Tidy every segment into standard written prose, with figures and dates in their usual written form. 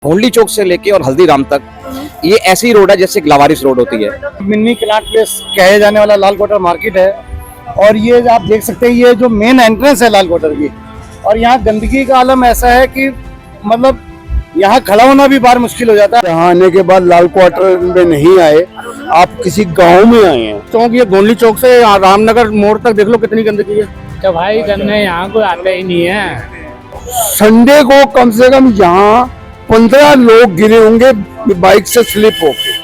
घोंडली चौक से लेके और हल्दीराम तक ये ऐसी रोड है जैसे लावारिस रोड होती है। मिनी कनाट प्लेस कहे जाने वाला लाल क्वार्टर मार्केट है और ये आप देख सकते हैं ये जो मेन एंट्रेंस है लाल क्वार्टर की, और यहाँ गंदगी का आलम ऐसा है कि मतलब यहाँ खड़ा होना भी बाहर मुश्किल हो जाता है। यहाँ आने के बाद लाल क्वार्टर में नहीं आए, आप किसी गांव में आए हैं। चौक ये गोंडली चौक से रामनगर मोड़ तक देख लो कितनी गंदगी है। तो भाई करने यहाँ कोई आता ही नहीं है। संडे को कम से कम यहाँ 15 लोग गिरे होंगे बाइक से स्लिप होके।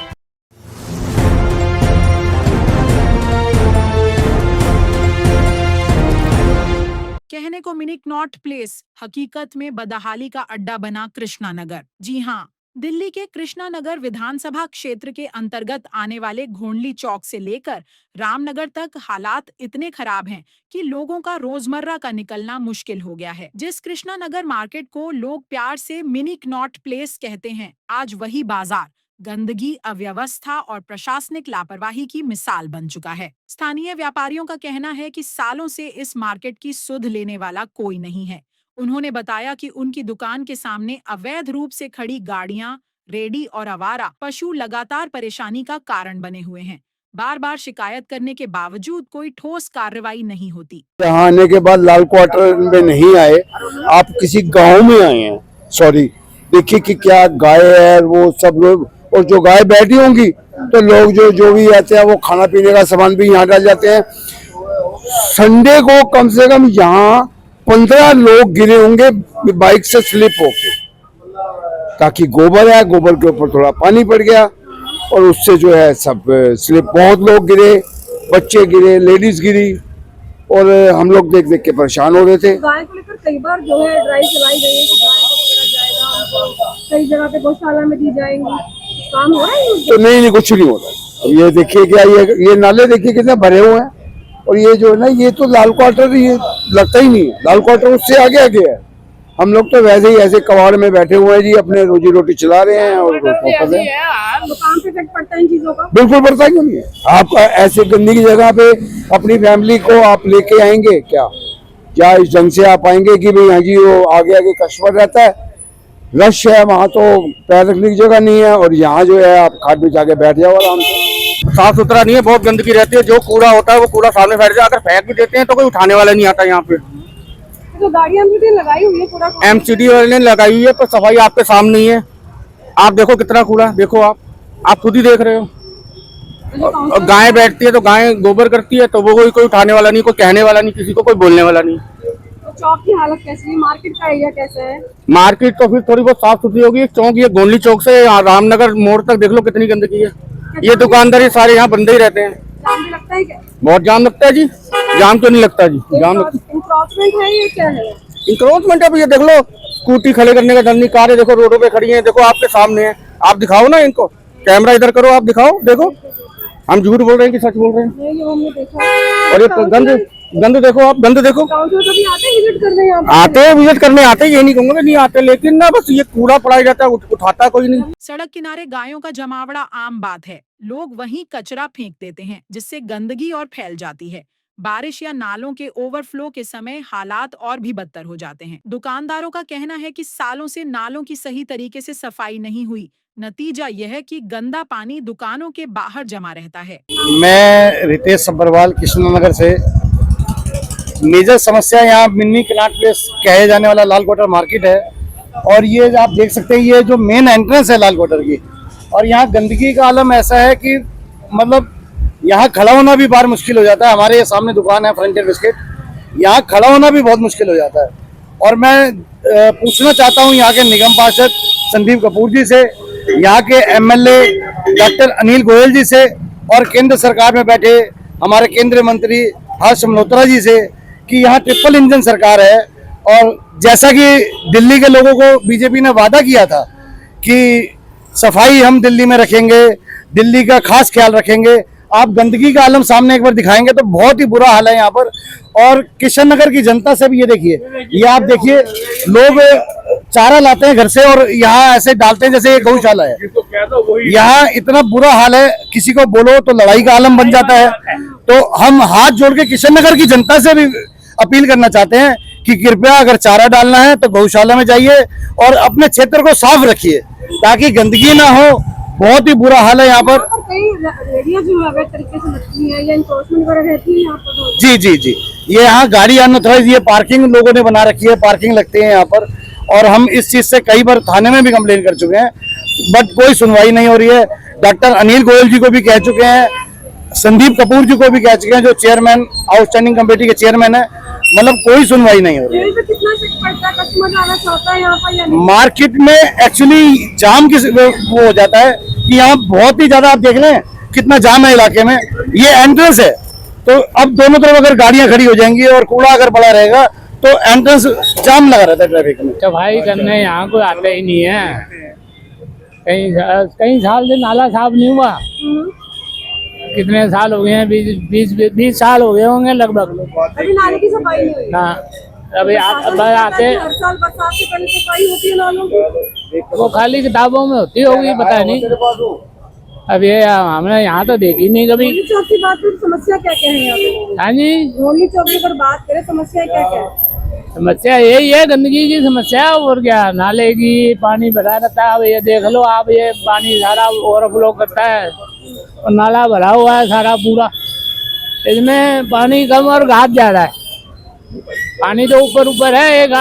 कहने को मिनी कनॉट प्लेस, हकीकत में बदहाली का अड्डा बना कृष्णा नगर। जी हाँ, दिल्ली के कृष्णा नगर विधानसभा क्षेत्र के अंतर्गत आने वाले घोंडली चौक से लेकर रामनगर तक हालात इतने खराब हैं कि लोगों का रोजमर्रा का निकलना मुश्किल हो गया है। जिस कृष्णा नगर मार्केट को लोग प्यार से मिनी कनॉट प्लेस कहते हैं, आज वही बाजार गंदगी, अव्यवस्था और प्रशासनिक लापरवाही की मिसाल बन चुका है। स्थानीय व्यापारियों का कहना है कि सालों से इस मार्केट की सुध लेने वाला कोई नहीं है। उन्होंने बताया कि उनकी दुकान के सामने अवैध रूप से खड़ी गाड़ियां, रेडी और आवारा पशु लगातार परेशानी का कारण बने हुए हैं। बार बार शिकायत करने के बावजूद कोई ठोस कार्रवाई नहीं होती। यहाँ आने के बाद लाल क्वार्टर में नहीं आए, आप किसी गांव में आए हैं। सॉरी, देखिए कि क्या गाय है वो सब लोग, और जो गाय बैठी होंगी तो लोग जो भी आते हैं वो खाना पीने का सामान भी यहाँ डाल जाते हैं। संडे को कम से कम यहाँ 15 लोग गिरे होंगे बाइक से स्लिप होके, ताकि गोबर है, गोबर के ऊपर थोड़ा पानी पड़ गया और उससे जो है सब स्लिप। बहुत लोग गिरे, बच्चे गिरे, लेडीज गिरी, और हम लोग देख देख के परेशान हो रहे थे। गाय को लेकर कई बार जो है ड्राइव चलाई गई है कि गाय को पकड़ा जाएगा, उनको कई जगह पे गौशाला में दी जाएंगी। काम हो रहा है तो नहीं, कुछ नहीं हो रहा। ये देखिए क्या, ये नाले देखिए कितने भरे हुए हैं, और ये जो है ना, ये तो लाल क्वार्टर ये लगता ही नहीं है। लाल क्वार्टर उससे आगे आगे है। हम लोग तो वैसे ही ऐसे कबाड़ में बैठे हुए हैं जी, अपने रोजी रोटी चला रहे हैं। और दुकान पे इफेक्ट पड़ता है इन चीजों का? बिल्कुल पड़ता क्यों नहीं है। आप ऐसे गंदी की जगह पे अपनी फैमिली को आप लेके आएंगे क्या इस ढंग से आप आएंगे कि भाई हाँ जी वो आगे आगे कस्टमर रहता है, रश है, वहाँ तो पैर रखने की जगह नहीं है, और यहाँ जो है आप खाट बिछा के बैठ जाओ आराम से। साफ सुथरा नहीं है, बहुत गंदगी रहती है। जो कूड़ा होता है वो कूड़ा सामने बैठ जाए, अगर फेंक भी देते हैं तो कोई उठाने वाला नहीं आता यहाँ पे। तो गाड़ी एमसीडी लगाई हुई है, कूड़ा एमसीडी वाले ने लगाई हुई है, पर सफाई आपके सामने ही है। आप देखो कितना कूड़ा, देखो आप खुद ही देख रहे हो। और गाय बैठती है तो गाय गोबर करती है, तो वो कोई उठाने वाला नहीं, कोई कहने वाला नहीं, किसी को कोई बोलने वाला नहीं। तो चौक की हालत कैसी है? मार्केट का एरिया कैसा है? मार्केट तो फिर थोड़ी बहुत साफ सुथरी होगी। चौक ये गोंडली चौक से रामनगर मोड़ तक देख लो कितनी गंदगी है। ये दुकानदार सारे यहाँ बंदे ही रहते हैं। जाम भी लगता है क्या? बहुत जाम लगता है जी। जाम तो नहीं लगता जी, जाम इंक्रोचमेंट है ये क्या है? इंक्रोचमेंट है। अब ये देख लो, स्कूटी खड़े करने का दम नहीं, कारें देखो रोडों पे खड़ी हैं, देखो आपके सामने है। आप दिखाओ ना इनको, कैमरा इधर करो, आप दिखाओ, देखो हम झूठ बोल रहे हैं कि सच बोल रहे हैं। ये हमने देखा। और ये गंद देखो, आप गंद देखो। काउंटर कभी आते हैं विजिट करने? आते हैं विजिट करने, आते हैं, ये नहीं कहूंगा नहीं आते, लेकिन ना बस ये कूड़ा पड़ा जाता है, उठाता कोई नहीं। सड़क किनारे गायों का जमावड़ा आम बात है। लोग वहीं कचरा फेंक देते हैं, जिससे गंदगी और फैल जाती है। बारिश या नालों के ओवरफ्लो के समय हालात और भी बदतर हो जाते हैं। दुकानदारों का कहना है कि सालों से नालों की सही तरीके से सफाई नहीं हुई। नतीजा यह है कि गंदा पानी दुकानों के बाहर जमा रहता है। मैं रितेश सब्बरवाल कृष्णा नगर से। मेजर समस्या यहाँ मिनी कनाट प्लेस कहे जाने वाला लाल क्वार्टर मार्केट है, और ये आप देख सकते हैं ये जो मेन एंट्रेंस है लाल क्वार्टर की, और यहाँ गंदगी का आलम ऐसा है कि मतलब यहाँ खड़ा होना भी बाहर मुश्किल हो जाता है। हमारे ये सामने दुकान है फ्रंटियर बिस्किट, यहाँ खड़ा होना भी बहुत मुश्किल हो जाता है। और मैं पूछना चाहता हूँ यहाँ के निगम पार्षद संदीप कपूर जी से, यहाँ के एमएलए डॉक्टर अनिल गोयल जी से, और केंद्र सरकार में बैठे हमारे केंद्रीय मंत्री हर्ष मल्होत्रा जी से, कि यहाँ ट्रिपल इंजन सरकार है। और जैसा कि दिल्ली के लोगों को बीजेपी ने वादा किया था कि सफाई हम दिल्ली में रखेंगे, दिल्ली का खास ख्याल रखेंगे, आप गंदगी का आलम सामने एक बार दिखाएंगे तो बहुत ही बुरा हाल है यहाँ पर। और किशन नगर की जनता से भी ये देखिए, ये आप देखिए, लोग चारा लाते हैं घर से और यहाँ ऐसे डालते हैं जैसे ये गौशाला है। यहाँ इतना बुरा हाल है, किसी को बोलो तो लड़ाई का आलम बन जाता है। तो हम हाथ जोड़ के किशन नगर की जनता से भी अपील करना चाहते हैं कि कृपया अगर चारा डालना है तो गौशाला में जाइए और अपने क्षेत्र को साफ रखिए। ताकि गंदगी ना हो। बहुत ही बुरा हाल है यहाँ पर। और कई रेडियो जो है अवैध तरीके से लगती है या इन्फोर्समेंट वगैरह रहती है यहाँ पर तो? जी जी जी, ये यहाँ गाड़ी अनऑथराइज, ये पार्किंग लोगों ने बना रखी है, पार्किंग लगती है यहाँ पर। और हम इस चीज से कई बार थाने में भी कंप्लेन कर चुके हैं, बट कोई सुनवाई नहीं हो रही है। डॉक्टर अनिल गोयल जी को भी कह चुके हैं, संदीप कपूर जी को भी कह चुके हैं, जो चेयरमैन आउटस्टैंडिंग कमेटी के चेयरमैन है, मतलब कोई सुनवाई नहीं हो रही है। रेल पे कितना शिफ्ट पड़ता है, कस्टमर जाना चाहता है यहाँ पर या नहीं? मार्केट में एक्चुअली जाम वो हो जाता है कि यहाँ बहुत ही ज्यादा, आप देख लें कितना जाम है इलाके में। ये एंट्रेंस है, तो अब दोनों तरफ अगर गाड़ियां खड़ी हो जाएंगी और कूड़ा अगर पड़ा रहेगा तो एंट्रेंस जाम लगा रहता है ट्रैफिक में। सफाई करने यहाँ कोई आते ही नहीं है। कई साल से नाला साफ नहीं हुआ। कितने साल हो गए हैं? 20 साल हो गए होंगे लगभग। अभी नाले की सफाई नहीं हुई? ना अभी प्रशासन आते कहता है कि हर साल बरसात से पहले सफाई होती है नालों की। वो खाली किताबों में होती होगी, पता नहीं। अब ये हमने यहाँ तो देखी नहीं कभी। गोली चौक की बात करें, समस्या क्या क्या है यहाँ पे? हाँ जी, गोली चौक की अगर बात करें, समस्या क्या क्या है? समस्या यही है, गंदगी की समस्या। और क्या, नाले की पानी भरा रहता है। अब ये देख लो आप, ये पानी सारा ओवरफ्लो करता है और नाला भरा हुआ है सारा पूरा। इसमें पानी कम और घाट ज्यादा है। पानी तो ऊपर ऊपर है, एक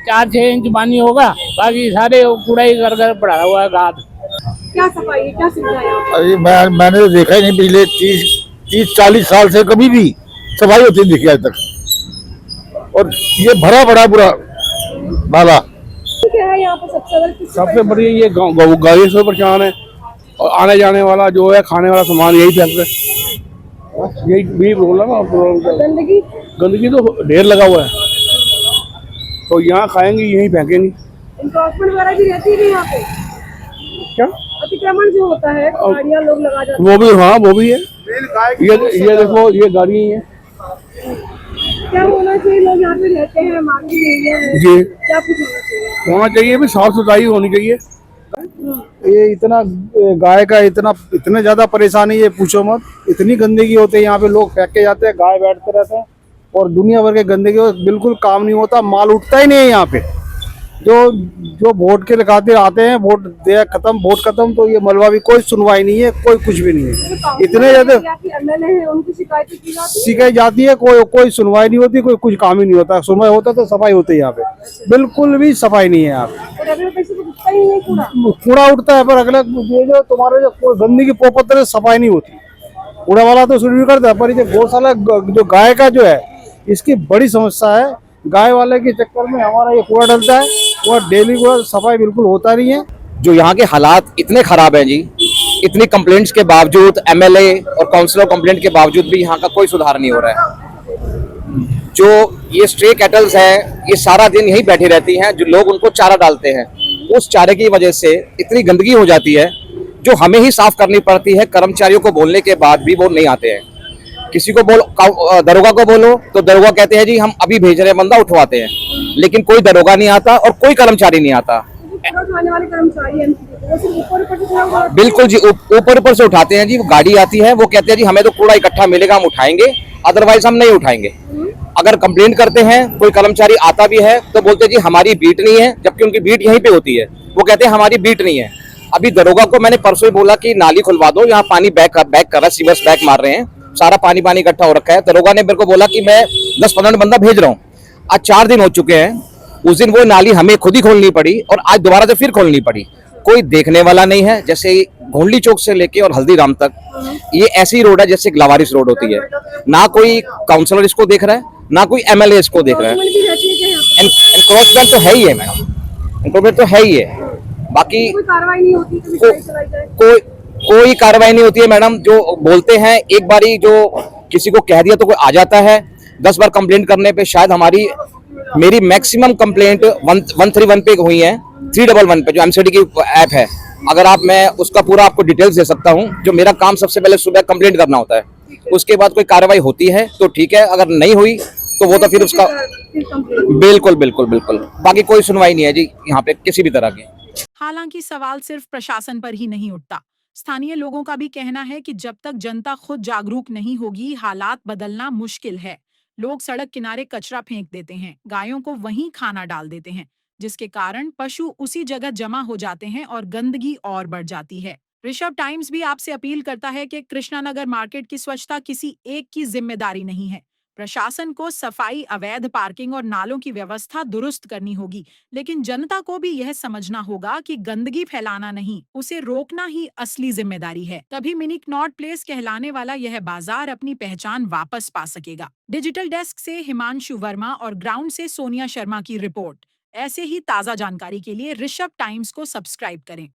4-6 इंच पानी होगा, बाकी सारे कूड़ा ही कर पड़ा हुआ है घाट। क्या सफाई है, क्या सुविधा है यहाँ पे? अरे मैंने तो देखा ही नहीं, पिछले 30-40 साल से कभी भी सफाई होती नहीं दिखी आज तक। और ये भरा पड़ा पूरा नाला। क्या है यहाँ पर सबसे ज्यादा किस सफाई? सबसे बड़ी ये गाड़ी से परेशान है, और आने जाने वाला जो है खाने वाला सामान यही फेंकते हैं। यही भी बोला ना, गंदगी गंदगी तो ढेर लगा हुआ है, तो यहाँ खाएंगे यहीं फेंकेंगे। इन्फोर्समेंट वगैरह भी रहती है यहाँ पे? क्या अतिक्रमण जो होता है, गाड़ियाँ लोग लगा जाते वो भी, हाँ वो भी है। ये देखो, ये गाड़ी ही है हैं। क्या होना चाहिए? लोग यहाँ पे रहते हैं, मार्केट एरिया है, जी। क्या कुछ होना चाहिए? भी साफ सफाई होनी चाहिए। ये इतना गाय का इतने ज्यादा परेशानी है, पूछो मत। इतनी गंदगी होती है यहाँ पे, लोग फेंक के जाते हैं, गाय बैठते रहते हैं और दुनिया भर के गंदगी हो, बिल्कुल काम नहीं होता, माल उठता ही नहीं है यहाँ पे। जो वोट के लगाते आते हैं, वोट खत्म, तो ये मलबा भी कोई सुनवाई नहीं है, कोई कुछ भी नहीं है। इतने ज्यादा एमएलए हैं, उनकी शिकायतें की जाती है? शिकायत जाती है, कोई सुनवाई नहीं होती, कोई कुछ काम ही नहीं होता। सुनवाई होता तो सफाई होती है यहाँ पे, बिल्कुल भी सफाई नहीं है यहाँ पे। और अगले पैसे तो दिखता ही नहीं कूड़ा। कूड़ा उठता है, पर अगला ये जो तुम्हारे जो गंदगी पोपत है, सफाई नहीं होती। कूड़ा वाला तो शुरू करता है, पर ये गौशाला जो गाय का जो है, इसकी बड़ी समस्या है। गाय वाले के चक्कर में हमारा ये कूड़ा डलता है, और डेली कूड़ा सफाई बिल्कुल होता नहीं है। जो यहाँ के हालात इतने खराब हैं जी, इतनी कंप्लेंट्स के बावजूद, एमएलए और काउंसिलर कंप्लेंट के बावजूद भी यहाँ का कोई सुधार नहीं हो रहा है। जो ये स्ट्रे कैटल्स हैं, ये सारा दिन यहीं बैठी रहती हैं, जो लोग उनको चारा डालते हैं, उस चारे की वजह से इतनी गंदगी हो जाती है जो हमें ही साफ करनी पड़ती है। कर्मचारियों को बोलने के बाद भी वो नहीं आते हैं। किसी को दरोगा को बोलो तो दरोगा कहते हैं जी हम अभी भेज रहे हैं, बंदा उठवाते हैं, लेकिन कोई दरोगा नहीं आता और कोई कर्मचारी नहीं आता। कूड़ा उठाने वाले कर्मचारी हैं, वो सिर्फ ऊपर ऊपर से कूड़ा उठाते बिल्कुल जी, ऊपर ऊपर से उठाते हैं जी। वो गाड़ी आती है, वो कहते हैं जी हमें तो कूड़ा इकट्ठा मिलेगा, हम उठाएंगे, अदरवाइज हम नहीं उठाएंगे। अगर कंप्लेंट करते हैं, कोई कर्मचारी आता भी है तो बोलते हैं जी हमारी बीट नहीं है, जबकि उनकी बीट यहीं पे होती है। वो कहते हैं हमारी बीट नहीं है। अभी दरोगा को मैंने परसों ही बोला कि नाली खुलवा दो, यहाँ पानी बैक कर रहा है, सीवर्स बैक मार रहे हैं, सारा पानी इकट्ठा हो रखा है। दरोगा ने मेरे को बोला कि मैं 10-15 बंदा भेज रहा हूँ। आज 4 दिन हो चुके हैं। उस दिन वो नाली हमें खुद ही खोलनी पड़ी और आज दोबारा से फिर खोलनी पड़ी। कोई देखने वाला नहीं है। जैसे घोंडली चौक से लेके और हल्दीराम तक ये ऐसी रोड है जैसे ग्लावारिस रोड होती है। ना कोई काउंसलर इसको देख रहा है, ना कोई एमएलए इसको देख रहा है। भी रहती है क्या यहाँ पे? एनक्रोचमेंट तो है ही है मैडम, एनक्रोचमेंट तो है ही है। बाकी कोई कार्रवाई नहीं होती, कभी गाड़ी चलाई जाए? कोई कार्रवाई नहीं होती है मैडम। जो बोलते हैं, एक बारी जो किसी को कह दिया तो कोई आ जाता है। 10 बार कंप्लेंट करने पे शायद मेरी मैक्सिमम कंप्लेंट 131 पे हुई है, 311 पे जो एमसीडी की ऐप है। अगर मैं उसका पूरा आपको डिटेल्स दे सकता हूं। जो मेरा काम सबसे पहले सुबह कंप्लेंट करना होता है, उसके बाद कोई कार्रवाई होती है तो ठीक है, अगर नहीं हुई तो वो तो फिर उसका बिल्कुल बिल्कुल बिल्कुल बाकी कोई सुनवाई नहीं है जी यहाँ पे किसी भी तरह की। हालांकि सवाल सिर्फ प्रशासन पर ही नहीं उठता। स्थानीय लोगों का भी कहना है कि जब तक जनता खुद जागरूक नहीं होगी, हालात बदलना मुश्किल है। लोग सड़क किनारे कचरा फेंक देते हैं, गायों को वहीं खाना डाल देते हैं, जिसके कारण पशु उसी जगह जमा हो जाते हैं और गंदगी और बढ़ जाती है। ऋषभ टाइम्स भी आपसे अपील करता है कि कृष्णानगर मार्केट की स्वच्छता किसी एक की जिम्मेदारी नहीं है। प्रशासन को सफाई, अवैध पार्किंग और नालों की व्यवस्था दुरुस्त करनी होगी, लेकिन जनता को भी यह समझना होगा कि गंदगी फैलाना नहीं, उसे रोकना ही असली जिम्मेदारी है। तभी मिनी कनॉट प्लेस कहलाने वाला यह बाजार अपनी पहचान वापस पा सकेगा। डिजिटल डेस्क से हिमांशु वर्मा और ग्राउंड से सोनिया शर्मा की रिपोर्ट। ऐसे ही ताजा जानकारी के लिए ऋषभ टाइम्स को सब्सक्राइब करें।